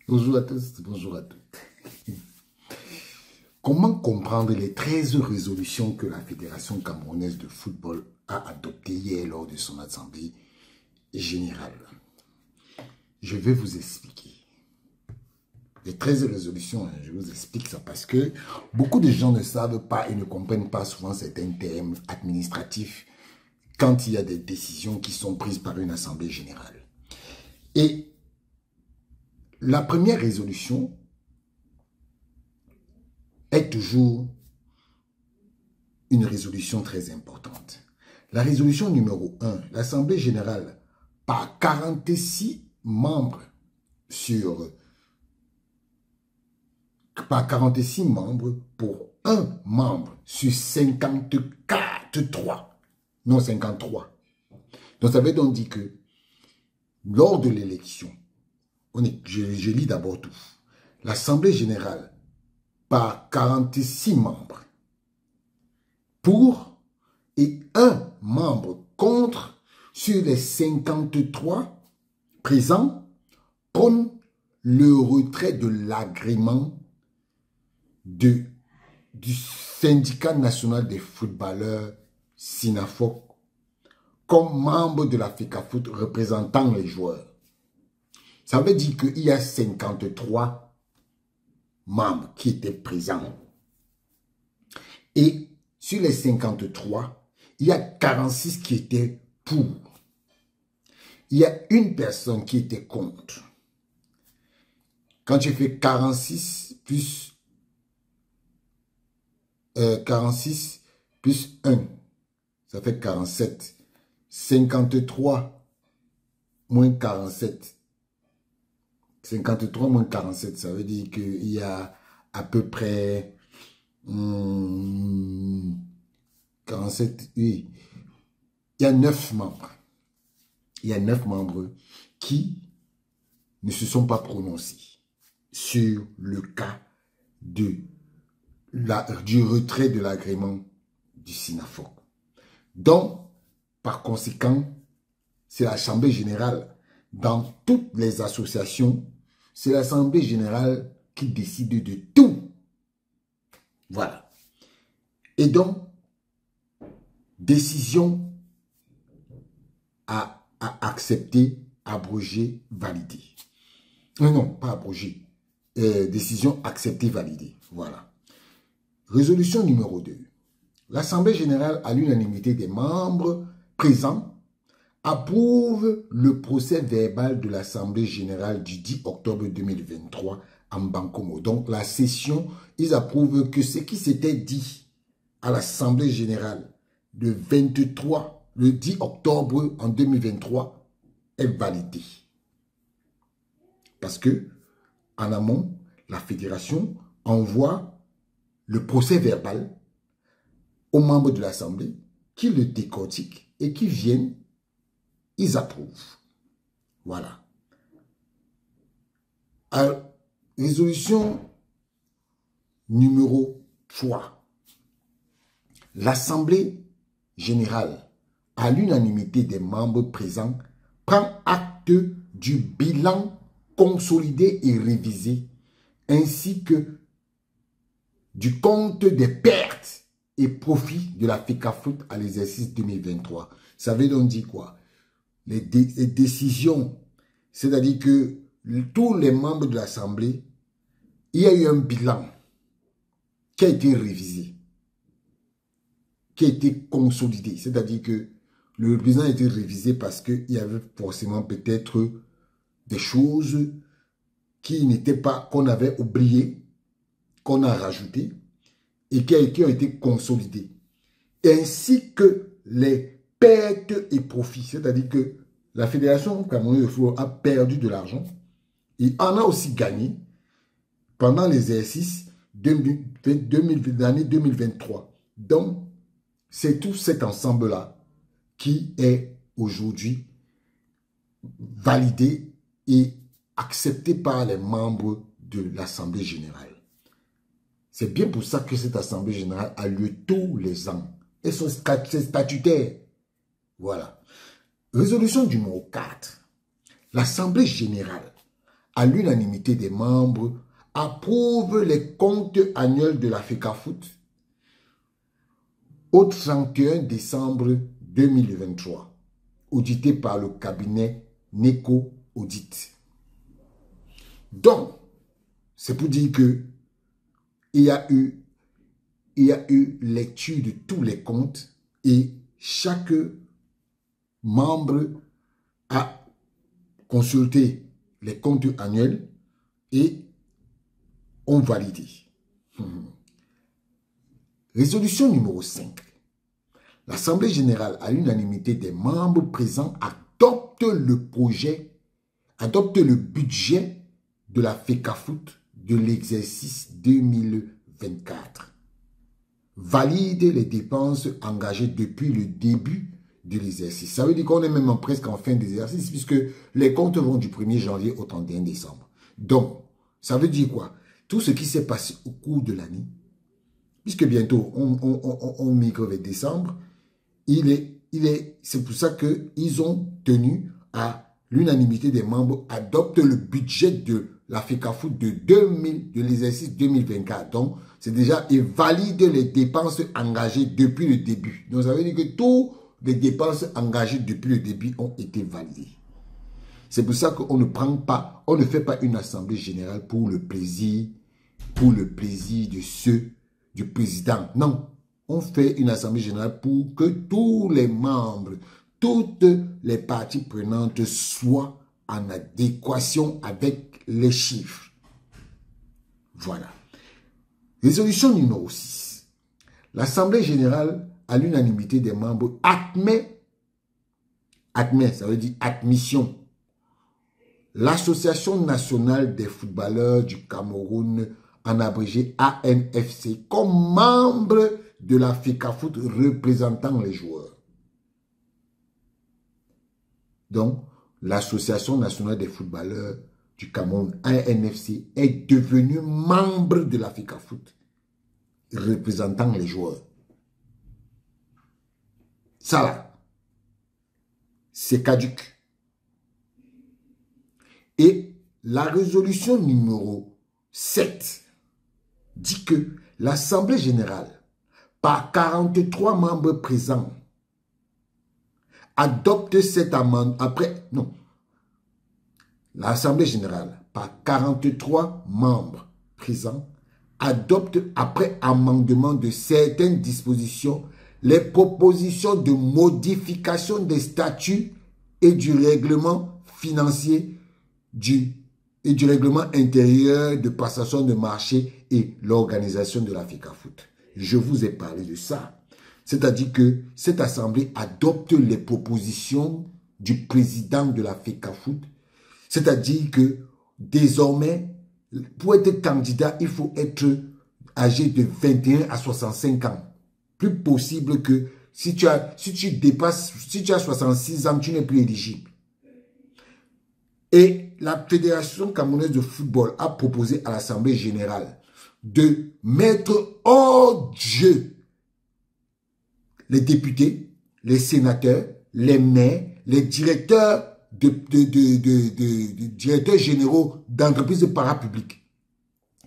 Bonjour à tous, bonjour à toutes. Comment comprendre les 13 résolutions que la Fédération camerounaise de football a adoptées hier lors de son assemblée générale? Je vais vous expliquer. Les 13 résolutions, je vous explique ça parce que beaucoup de gens ne savent pas et ne comprennent pas souvent certains termes administratifs quand il y a des décisions qui sont prises par une assemblée générale. Et la première résolution est toujours une résolution très importante. La résolution numéro 1, l'Assemblée générale, par 46 membres pour un membre sur 53. Non, 53. Donc ça veut donc dire que lors de l'élection, je lis d'abord tout. L'Assemblée générale, par 46 membres pour et un membre contre sur les 53 présents, prône le retrait de l'agrément du syndicat national des footballeurs SINAFOC comme membre de la FECAFOOT représentant les joueurs. Ça veut dire qu'il y a 53 membres qui étaient présents. Et sur les 53, il y a 46 qui étaient pour. Il y a une personne qui était contre. Quand tu fais 46 plus 1, ça fait 47. 53 moins 47. 53 moins 47, ça veut dire qu'il y a à peu près 47, oui. Il y a 9 membres. Il y a 9 membres qui ne se sont pas prononcés sur le cas du retrait de l'agrément du SINAFOC. Donc, par conséquent, c'est l'Assemblée générale, dans toutes les associations, c'est l'Assemblée générale qui décide de tout. Voilà. Et donc, décision à accepter, abroger, valider. Non, pas abroger. Décision acceptée, validée. Voilà. Résolution numéro 2. L'Assemblée générale, à l'unanimité des membres présents, approuve le procès verbal de l'Assemblée générale du 10 octobre 2023 en Bankomo. Donc, la session, ils approuvent que ce qui s'était dit à l'Assemblée générale le 10 octobre en 2023 est validé. Parce que, en amont, la fédération envoie le procès verbal aux membres de l'Assemblée qui le décortiquent et qui viennent, ils approuvent. Voilà. Alors, résolution numéro 3. L'Assemblée générale, à l'unanimité des membres présents, prend acte du bilan consolidé et révisé, ainsi que du compte des pertes et profits de la FECAFOOT à l'exercice 2023. Ça veut donc dire quoi? Les décisions, c'est-à-dire que tous les membres de l'Assemblée, il y a eu un bilan qui a été révisé, qui a été consolidé. C'est-à-dire que le bilan a été révisé parce qu'il y avait forcément peut-être des choses qui n'étaient pas, qu'on avait oubliées, qu'on a rajoutées et qui ont été consolidées. Ainsi que les pertes et profits, c'est-à-dire que la Fédération camerounaise de football a perdu de l'argent et en a aussi gagné pendant l'exercice de l'année 2023. Donc, c'est tout cet ensemble-là qui est aujourd'hui validé et accepté par les membres de l'Assemblée générale. C'est bien pour ça que cette Assemblée générale a lieu tous les ans. Et c'est statutaire. Voilà. Résolution numéro 4. L'Assemblée générale, à l'unanimité des membres, approuve les comptes annuels de la FECAFOOT au 31 décembre 2023, audité par le cabinet NECO Audit. Donc, c'est pour dire que il y a eu lecture de tous les comptes et chaque membre a consulté les comptes annuels et ont validé. Résolution numéro 5. L'Assemblée générale, à l'unanimité des membres présents, adopte le budget de la FECAFOOT de l'exercice 2024. Valide les dépenses engagées depuis le début de l'exercice. Ça veut dire qu'on est même presque en fin d'exercice puisque les comptes vont du 1er janvier au 31 décembre. Donc, ça veut dire quoi? Tout ce qui s'est passé au cours de l'année, puisque bientôt on migre vers décembre, c'est pour ça qu'ils ont tenu à l'unanimité des membres adopte le budget de la FECAFOOT de l'exercice 2024. Donc, c'est déjà, ils valident les dépenses engagées depuis le début. Donc, ça veut dire que toutes les dépenses engagées depuis le début ont été validées. C'est pour ça qu'on ne fait pas une assemblée générale pour le plaisir du président. Non, on fait une assemblée générale pour que tous les membres, toutes les parties prenantes soient en adéquation avec les chiffres. Voilà. Résolution numéro 6. L'Assemblée générale, à l'unanimité des membres, admet, ça veut dire admission, l'Association nationale des footballeurs du Cameroun, en abrégé ANFC, comme membre de la FECAFOOT représentant les joueurs. Donc, l'Association nationale des footballeurs du Cameroun, ANFC, est devenue membre de la FECAFOOT représentant les joueurs. Ça là, c'est caduc. Et la résolution numéro 7 dit que l'Assemblée générale, par 43 membres présents, adopte cet amendement. L'Assemblée générale, par 43 membres présents, adopte après amendement de certaines dispositions les propositions de modification des statuts et du règlement financier et du règlement intérieur de passation de marché et l'organisation de la FECAFOOT. Je vous ai parlé de ça. C'est-à-dire que cette assemblée adopte les propositions du président de la FECAFOOT. C'est-à-dire que désormais, pour être candidat, il faut être âgé de 21 à 65 ans. Plus possible que si tu as 66 ans, tu n'es plus éligible. Et la Fédération camerounaise de football a proposé à l'Assemblée générale de mettre hors jeu les députés, les sénateurs, les maires, les directeurs directeurs généraux d'entreprises parapubliques.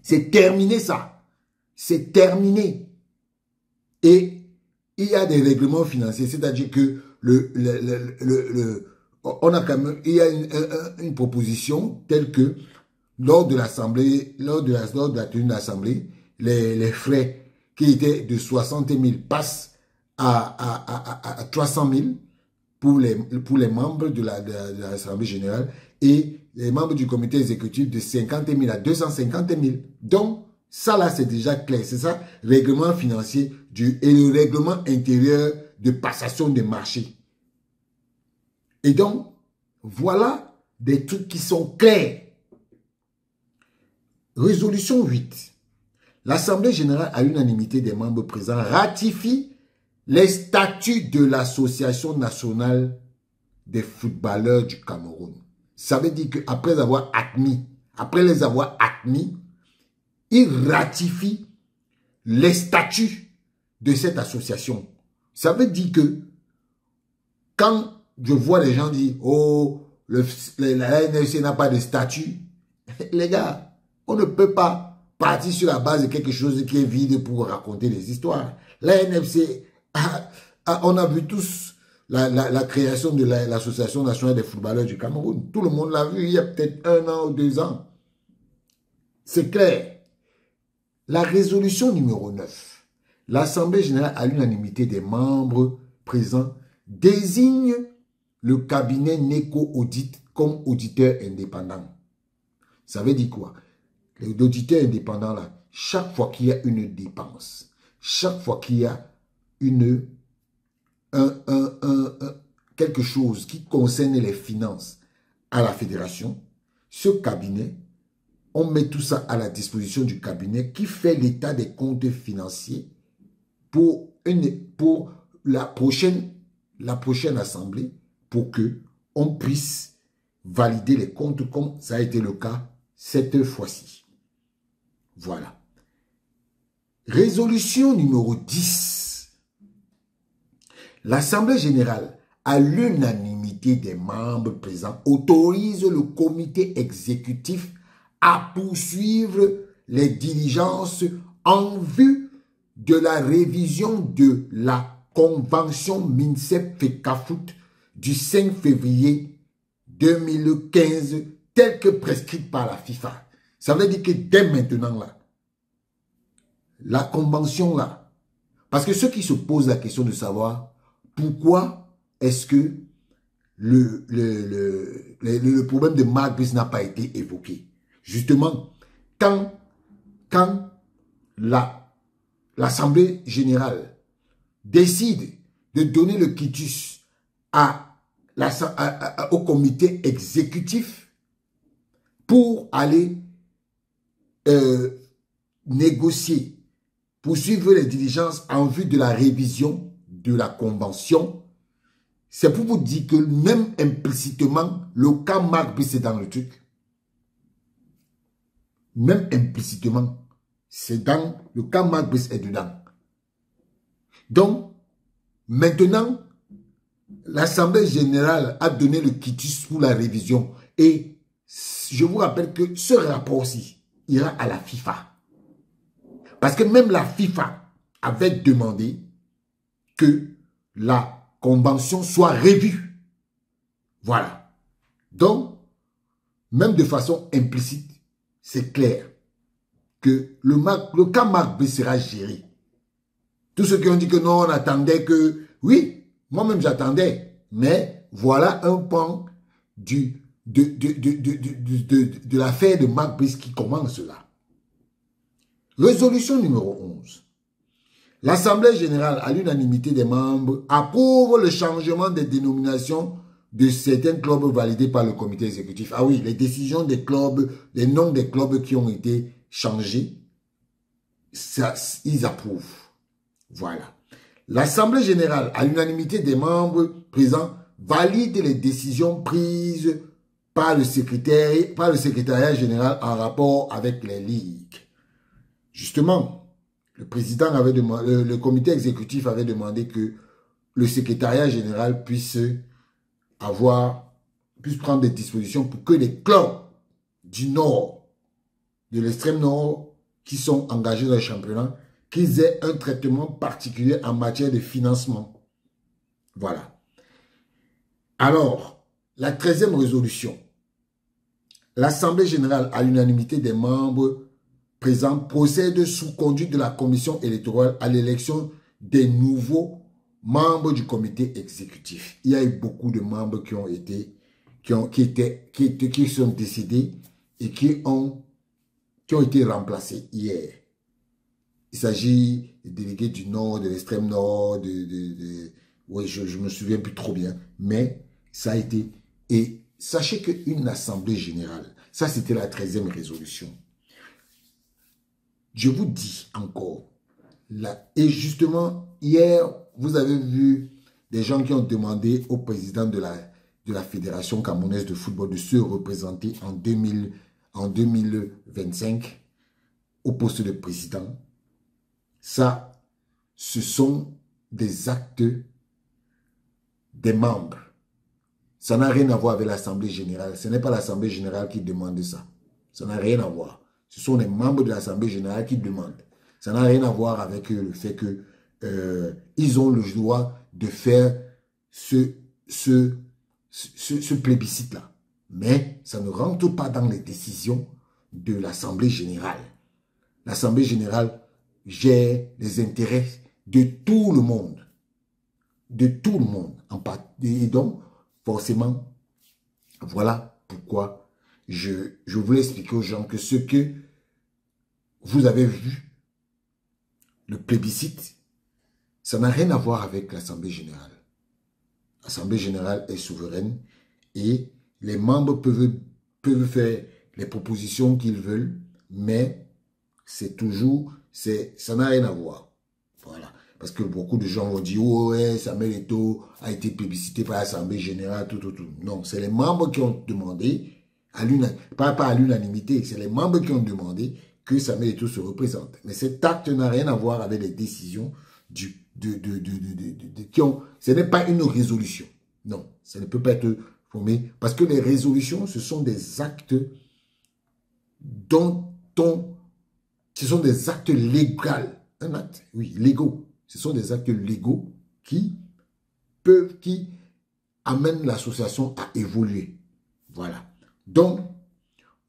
C'est terminé ça. C'est terminé. Et il y a des règlements financiers, c'est-à-dire que il y a une proposition telle que lors de l'Assemblée, lors de la tenue de l'Assemblée, les frais qui étaient de 60 000 passent à 300 000 pour les membres de l'Assemblée générale et les membres du comité exécutif de 50 000 à 250 000. Donc, ça là, c'est déjà clair. C'est ça, règlement financier et le règlement intérieur de passation des marchés. Et donc, voilà des trucs qui sont clairs. Résolution 8. L'Assemblée générale, à l'unanimité des membres présents, ratifie les statuts de l'Association nationale des footballeurs du Cameroun. Ça veut dire qu'après les avoir admis, il ratifie les statuts de cette association. Ça veut dire que quand je vois les gens dire « Oh, la NFC n'a pas de statut », Les gars, on ne peut pas partir sur la base de quelque chose qui est vide pour raconter des histoires. La NFC, on a vu tous la création de l'Association nationale des footballeurs du Cameroun. Tout le monde l'a vu il y a peut-être 1 an ou 2 ans. C'est clair. La résolution numéro 9. L'Assemblée générale à l'unanimité des membres présents désigne le cabinet NECO Audit comme auditeur indépendant. Ça veut dire quoi? L'auditeur indépendant, là, chaque fois qu'il y a une dépense, chaque fois qu'il y a quelque chose qui concerne les finances à la fédération, ce cabinet, on met tout ça à la disposition du cabinet qui fait l'état des comptes financiers pour la prochaine assemblée pour que on puisse valider les comptes comme ça a été le cas cette fois-ci. Voilà. Résolution numéro 10. L'Assemblée générale, à l'unanimité des membres présents, autorise le comité exécutif à poursuivre les diligences en vue de la révision de la convention MINSEP-FECAFOOT du 5 février 2015 telle que prescrite par la FIFA. Ça veut dire que dès maintenant, là, la convention, là, parce que ceux qui se posent la question de savoir pourquoi est-ce que le problème de Mark Brice n'a pas été évoqué. Justement, quand l'Assemblée générale décide de donner le quitus au comité exécutif pour aller négocier, poursuivre les diligences en vue de la révision de la convention, c'est pour vous dire que même implicitement, le cas Mark Brice est dans le truc. Même implicitement, c'est dans le cas Mark Brice est dedans. Donc, maintenant, l'Assemblée générale a donné le quitus pour la révision. Et je vous rappelle que ce rapport-ci ira à la FIFA. Parce que même la FIFA avait demandé que la convention soit revue. Voilà. Donc, même de façon implicite, c'est clair que le cas Mark Brice sera géré. Tous ceux qui ont dit que non, on attendait que... Oui, moi-même j'attendais. Mais voilà un pan de l'affaire de Mark Brice qui commence là. Résolution numéro 11. L'Assemblée générale, à l'unanimité des membres, approuve le changement des dénominations de certains clubs validés par le comité exécutif. Ah oui, les décisions des clubs, les noms des clubs qui ont été changés, ça, ils approuvent. Voilà. L'Assemblée générale, à l'unanimité des membres présents, valide les décisions prises par le secrétariat général en rapport avec les ligues. Justement, le président avait demandé, le comité exécutif avait demandé que le secrétariat général puisse prendre des dispositions pour que les clubs du Nord, de l'extrême Nord, qui sont engagés dans le championnat, qu'ils aient un traitement particulier en matière de financement. Voilà. Alors, la 13e résolution. L'Assemblée générale, à l'unanimité des membres présents, procède sous conduite de la commission électorale à l'élection des nouveaux membres du comité exécutif. Il y a eu beaucoup de membres qui sont décédés et qui ont été remplacés hier. Il s'agit des délégués du Nord, de l'extrême Nord, oui, je ne me souviens plus trop bien, mais ça a été... Et sachez qu'une assemblée générale, ça c'était la 13e résolution. Je vous dis encore, et justement, hier, vous avez vu des gens qui ont demandé au président de la Fédération camerounaise de football de se représenter en 2025 au poste de président. Ça, ce sont des actes des membres. Ça n'a rien à voir avec l'Assemblée générale. Ce n'est pas l'Assemblée générale qui demande ça. Ça n'a rien à voir. Ce sont les membres de l'Assemblée générale qui demandent. Ça n'a rien à voir avec le fait que ils ont le droit de faire ce plébiscite-là. Mais ça ne rentre pas dans les décisions de l'Assemblée générale. L'Assemblée générale gère les intérêts de tout le monde. De tout le monde. Et donc, forcément, voilà pourquoi je voulais expliquer aux gens que ce que vous avez vu, le plébiscite, ça n'a rien à voir avec l'Assemblée générale. L'Assemblée générale est souveraine et les membres peuvent faire les propositions qu'ils veulent, mais c'est toujours, ça n'a rien à voir. Voilà. Parce que beaucoup de gens vont dire, oh ouais, Samuel Eto'o a été plébiscité par l'Assemblée générale, tout. Non, c'est les membres qui ont demandé, pas à l'unanimité, c'est les membres qui ont demandé que Samuel Eto'o se représente. Mais cet acte n'a rien à voir avec les décisions ce n'est pas une résolution. Non, ça ne peut pas être formé. Parce que les résolutions, ce sont des actes ce sont des actes légaux. Un acte, oui, légaux. Ce sont des actes légaux qui amènent l'association à évoluer. Voilà. Donc,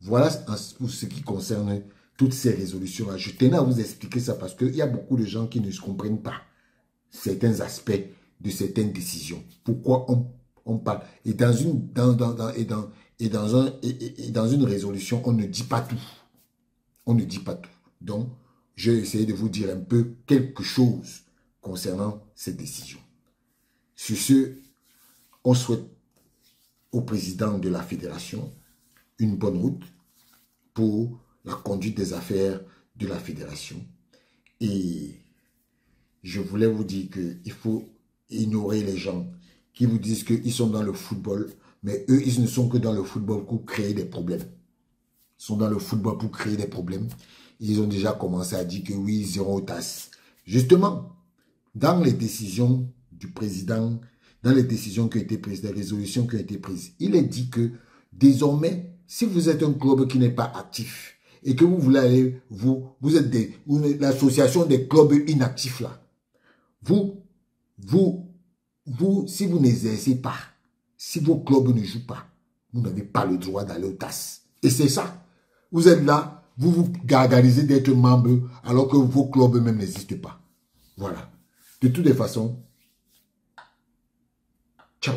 voilà pour ce qui concerne toutes ces résolutions-là. Je tenais à vous expliquer ça parce qu'il y a beaucoup de gens qui ne comprennent pas certains aspects de certaines décisions. Pourquoi on parle. Et dans une résolution, on ne dit pas tout. On ne dit pas tout. Donc, j'ai essayé de vous dire un peu quelque chose concernant cette décision. Sur ce, on souhaite au président de la fédération une bonne route pour la conduite des affaires de la fédération. Et je voulais vous dire qu'il faut ignorer les gens qui vous disent qu'ils sont dans le football, mais eux, ils ne sont que dans le football pour créer des problèmes. Ils sont dans le football pour créer des problèmes. Ils ont déjà commencé à dire que oui, ils iront aux tasses. Justement, dans les décisions du président, dans les décisions qui ont été prises, les résolutions qui ont été prises, il est dit que désormais, si vous êtes un club qui n'est pas actif et que vous voulez aller, vous êtes l'association des clubs inactifs là, si vous n'exercez pas, si vos clubs ne jouent pas, vous n'avez pas le droit d'aller aux tasses. Et c'est ça. Vous êtes là, vous vous gargarisez d'être membre alors que vos clubs même n'existent pas. Voilà. De toutes les façons, ciao.